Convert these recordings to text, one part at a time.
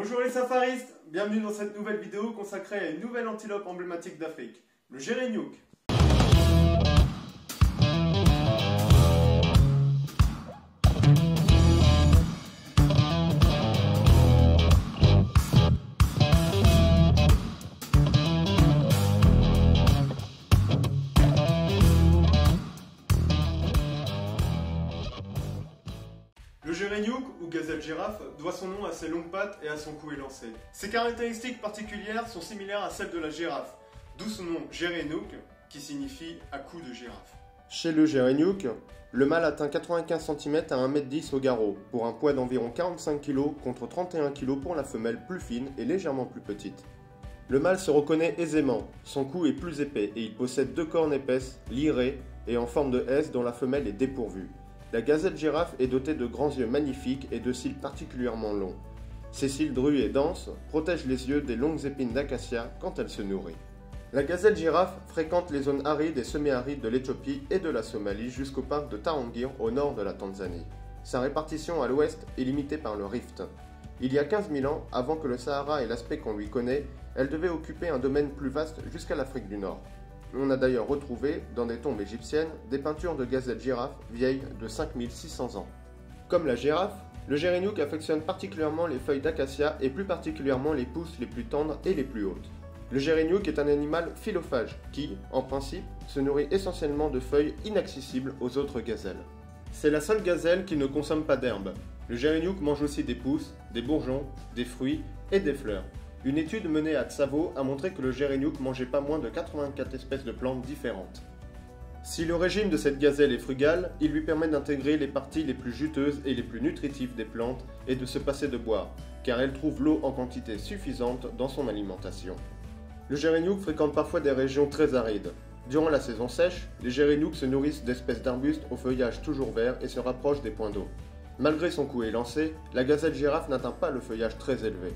Bonjour les safaristes, bienvenue dans cette nouvelle vidéo consacrée à une nouvelle antilope emblématique d'Afrique, le Gereniouk. Le Gereniouk, ou gazelle girafe, doit son nom à ses longues pattes et à son cou élancé. Ses caractéristiques particulières sont similaires à celles de la girafe, d'où son nom Gereniouk, qui signifie à cou de girafe. Chez le Gereniouk, le mâle atteint 95 cm à 1,10 m au garrot, pour un poids d'environ 45 kg contre 31 kg pour la femelle plus fine et légèrement plus petite. Le mâle se reconnaît aisément, son cou est plus épais et il possède deux cornes épaisses, lirées et en forme de S dont la femelle est dépourvue. La gazelle girafe est dotée de grands yeux magnifiques et de cils particulièrement longs. Ses cils drus et denses protègent les yeux des longues épines d'acacia quand elle se nourrit. La gazelle girafe fréquente les zones arides et semi-arides de l'Éthiopie et de la Somalie jusqu'au parc de Tarangire au nord de la Tanzanie. Sa répartition à l'ouest est limitée par le rift. Il y a 15 000 ans, avant que le Sahara ait l'aspect qu'on lui connaît, elle devait occuper un domaine plus vaste jusqu'à l'Afrique du Nord. On a d'ailleurs retrouvé, dans des tombes égyptiennes, des peintures de gazelles girafes vieilles de 5600 ans. Comme la girafe, le Gereniouk affectionne particulièrement les feuilles d'acacia et plus particulièrement les pousses les plus tendres et les plus hautes. Le Gereniouk est un animal philophage qui, en principe, se nourrit essentiellement de feuilles inaccessibles aux autres gazelles. C'est la seule gazelle qui ne consomme pas d'herbe. Le Gereniouk mange aussi des pousses, des bourgeons, des fruits et des fleurs. Une étude menée à Tsavo a montré que le Gereniouk mangeait pas moins de 84 espèces de plantes différentes. Si le régime de cette gazelle est frugal, il lui permet d'intégrer les parties les plus juteuses et les plus nutritives des plantes et de se passer de boire, car elle trouve l'eau en quantité suffisante dans son alimentation. Le Gereniouk fréquente parfois des régions très arides. Durant la saison sèche, les Gereniouk se nourrissent d'espèces d'arbustes au feuillage toujours vert et se rapprochent des points d'eau. Malgré son cou élancé, la gazelle girafe n'atteint pas le feuillage très élevé.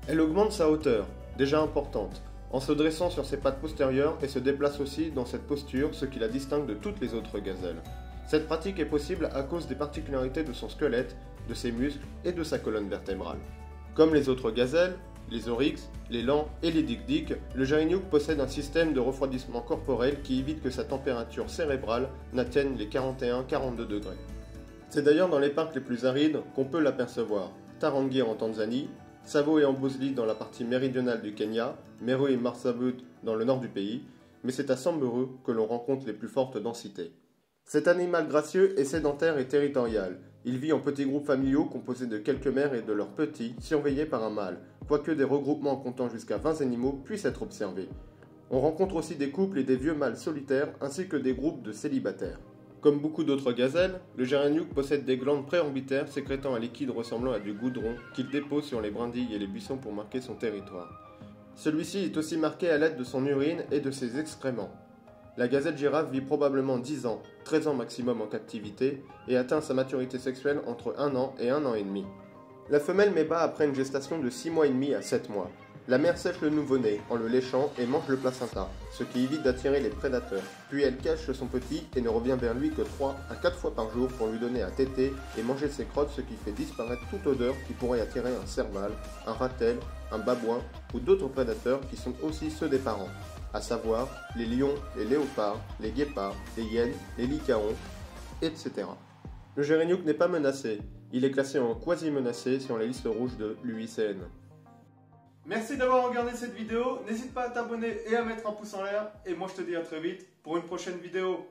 Elle augmente sa hauteur, déjà importante, en se dressant sur ses pattes postérieures et se déplace aussi dans cette posture, ce qui la distingue de toutes les autres gazelles. Cette pratique est possible à cause des particularités de son squelette, de ses muscles et de sa colonne vertébrale. Comme les autres gazelles, les oryx, les lans et les dik-dik, le Gereniouk possède un système de refroidissement corporel qui évite que sa température cérébrale n'atteigne les 41-42 degrés. C'est d'ailleurs dans les parcs les plus arides qu'on peut l'apercevoir. Tarangire en Tanzanie, Tsavo et Amboseli dans la partie méridionale du Kenya, Meru et Marsabit dans le nord du pays, mais c'est à Samburu que l'on rencontre les plus fortes densités. Cet animal gracieux est sédentaire et territorial. Il vit en petits groupes familiaux composés de quelques mères et de leurs petits, surveillés par un mâle, quoique des regroupements comptant jusqu'à 20 animaux puissent être observés. On rencontre aussi des couples et des vieux mâles solitaires, ainsi que des groupes de célibataires. Comme beaucoup d'autres gazelles, le Gereniouk possède des glandes préorbitaires sécrétant un liquide ressemblant à du goudron qu'il dépose sur les brindilles et les buissons pour marquer son territoire. Celui-ci est aussi marqué à l'aide de son urine et de ses excréments. La gazelle girafe vit probablement 10 ans, 13 ans maximum en captivité, et atteint sa maturité sexuelle entre 1 an et 1 an et demi. La femelle met bas après une gestation de 6 mois et demi à 7 mois. La mère sèche le nouveau-né en le léchant et mange le placenta, ce qui évite d'attirer les prédateurs. Puis elle cache son petit et ne revient vers lui que 3 à 4 fois par jour pour lui donner à téter et manger ses crottes, ce qui fait disparaître toute odeur qui pourrait attirer un serval, un ratel, un babouin ou d'autres prédateurs qui sont aussi ceux des parents, à savoir les lions, les léopards, les guépards, les hyènes, les lycaons, etc. Le Gereniouk n'est pas menacé. Il est classé en quasi-menacé sur la liste rouge de l'UICN. Merci d'avoir regardé cette vidéo, n'hésite pas à t'abonner et à mettre un pouce en l'air, et moi je te dis à très vite pour une prochaine vidéo.